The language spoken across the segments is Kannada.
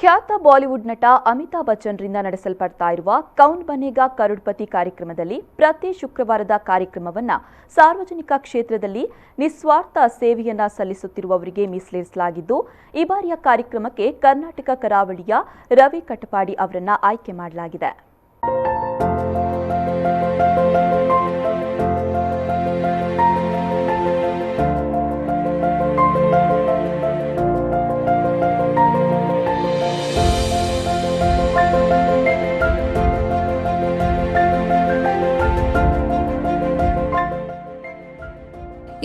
ಖ್ಯಾತ ಬಾಲಿವುಡ್ ನಟ ಅಮಿತಾಬ್ ಬಚ್ಚನ್ರಿಂದ ನಡೆಸಲ್ಪಡ್ತಾ ಇರುವ ಕೌನ್ ಬನೇಗಾ ಕರೋಡ್ಪತಿ ಕಾರ್ಯಕ್ರಮದಲ್ಲಿ ಪ್ರತಿ ಶುಕ್ರವಾರದ ಕಾರ್ಯಕ್ರಮವನ್ನು ಸಾರ್ವಜನಿಕ ಕ್ಷೇತ್ರದಲ್ಲಿ ನಿಸ್ವಾರ್ಥ ಸೇವೆಯನ್ನ ಸಲ್ಲಿಸುತ್ತಿರುವವರಿಗೆ ಮೀಸಲಿರಿಸಲಾಗಿದ್ದು, ಈ ಬಾರಿಯ ಕಾರ್ಯಕ್ರಮಕ್ಕೆ ಕರ್ನಾಟಕ ಕರಾವಳಿಯ ರವಿ ಕಟಪಾಡಿ ಅವರನ್ನ ಆಯ್ಕೆ ಮಾಡಲಾಗಿದೆ.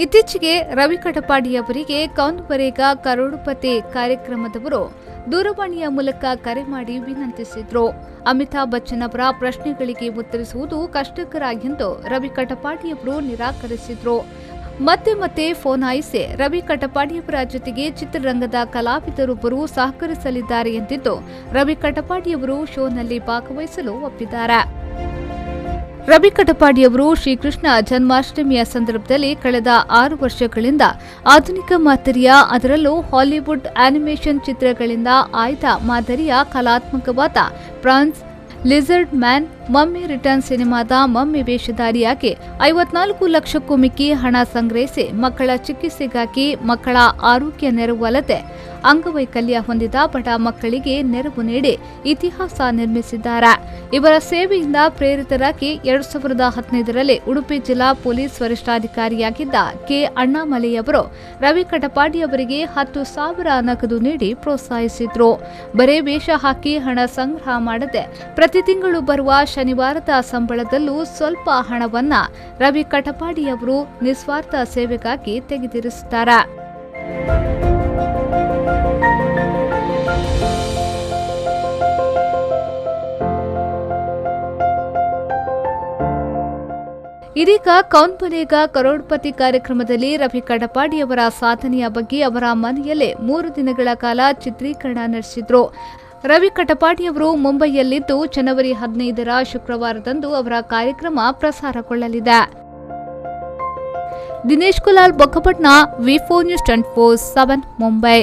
ಇತ್ತೀಚೆಗೆ ರವಿ ಕಟಪಾಡಿಯವರಿಗೆ ಕೌನ್ ಬನೇಗಾ ಕರೋಡ್ಪತಿ ಕಾರ್ಯಕ್ರಮದವರು ದೂರವಾಣಿಯ ಮೂಲಕ ಕರೆ ಮಾಡಿ ವಿನಂತಿಸಿದ್ರು. ಅಮಿತಾಬ್ ಬಚ್ಚನ್ ಅವರ ಪ್ರಶ್ನೆಗಳಿಗೆ ಉತ್ತರಿಸುವುದು ಕಷ್ಟಕರ ಎಂದು ರವಿ ಕಟಪಾಡಿಯವರು ನಿರಾಕರಿಸಿದ್ರು. ಮತ್ತೆ ಫೋನ್ ಆಯಿಸಿ ರವಿ ಕಟಪಾಡಿಯವರ ಜೊತೆಗೆ ಚಿತ್ರರಂಗದ ಕಲಾವಿದರೊಬ್ಬರು ಸಹಕರಿಸಲಿದ್ದಾರೆ ಎಂದಿದ್ದು, ರವಿ ಕಟಪಾಡಿಯವರು ಶೋನಲ್ಲಿ ಭಾಗವಹಿಸಲು ಒಪ್ಪಿದ್ದಾರೆ. ರವಿ ಕಟಪಾಡಿಯವರು ಶ್ರೀಕೃಷ್ಣ ಜನ್ಮಾಷ್ಟಮಿಯ ಸಂದರ್ಭದಲ್ಲಿ ಕಳೆದ 6 ವರ್ಷಗಳಿಂದ ಆಧುನಿಕ ಮಾದರಿಯ, ಅದರಲ್ಲೂ ಹಾಲಿವುಡ್ ಆನಿಮೇಷನ್ ಚಿತ್ರಗಳಿಂದ ಆಯ್ದ ಮಾದರಿಯ ಕಲಾತ್ಮಕವಾದ ಪ್ರಾನ್ಸ್, ಲಿಜರ್ಡ್ ಮ್ಯಾನ್, ಮಮ್ಮಿ ರಿಟರ್ನ್ ಸಿನಿಮಾದ ಮಮ್ಮಿ ವೇಷಧಾರಿಯಾಗಿ 54 ಲಕ್ಷಕ್ಕೂ ಮಿಕ್ಕಿ ಹಣ ಸಂಗ್ರಹಿಸಿ ಮಕ್ಕಳ ಚಿಕಿತ್ಸೆಗಾಗಿ, ಮಕ್ಕಳ ಆರೋಗ್ಯ ನೆರವು ಅಲ್ಲದೆ ಅಂಗವೈಕಲ್ಯ ಹೊಂದಿದ ಬಡ ಮಕ್ಕಳಿಗೆ ನೆರವು ನೀಡಿ ಇತಿಹಾಸ ನಿರ್ಮಿಸಿದ್ದಾರೆ. ಇವರ ಸೇವೆಯಿಂದ ಪ್ರೇರಿತರಾಗಿ 2015ರಲ್ಲಿ ಉಡುಪಿ ಜಿಲ್ಲಾ ಪೊಲೀಸ್ ವರಿಷ್ಠಾಧಿಕಾರಿಯಾಗಿದ್ದ ಕೆ ಅಣ್ಣಾಮಲೈಯವರು ರವಿ ಕಟಪಾಡಿಯವರಿಗೆ 10,000 ನಗದು ನೀಡಿ ಪ್ರೋತ್ಸಾಹಿಸಿದ್ರು. ಬರೇ ವೇಷ ಹಾಕಿ ಹಣ ಸಂಗ್ರಹ ಮಾಡದೆ ಪ್ರತಿ ತಿಂಗಳು ಬರುವ ಶನಿವಾರದ ಸಂಬಳದಲ್ಲೂ ಸ್ವಲ್ಪ ಹಣವನ್ನ ರವಿ ಕಟಪಾಡಿಯವರು ನಿಸ್ವಾರ್ಥ ಸೇವೆಗಾಗಿ ತೆಗೆದಿರಿಸುತ್ತಾರೆ. ಇದೀಗ ಕೌನ್ ಬನೇಗಾ ಕರೋಡ್ಪತಿ ಕಾರ್ಯಕ್ರಮದಲ್ಲಿ ರವಿ ಕಟಪಾಡಿಯವರ ಸಾಧನೆಯ ಬಗ್ಗೆ ಅವರ ಮನೆಯಲ್ಲೇ 3 ದಿನಗಳ ಕಾಲ ಚಿತ್ರೀಕರಣ ನಡೆಸಿದ್ರು. ರವಿ ಕಟಪಾಡಿಯವರು ಮುಂಬೈಯಲ್ಲಿದ್ದು ಜನವರಿ 15ರ ಶುಕ್ರವಾರದಂದು ಅವರ ಕಾರ್ಯಕ್ರಮ ಪ್ರಸಾರಗೊಳ್ಳಲಿದೆ. ದಿನೇಶ್ ಕುಲಾಲ್ ಬೊಕ್ಕಪಟ್ನ, ವಿ4 ನ್ಯೂಸ್ 24/7 ಮುಂಬೈ.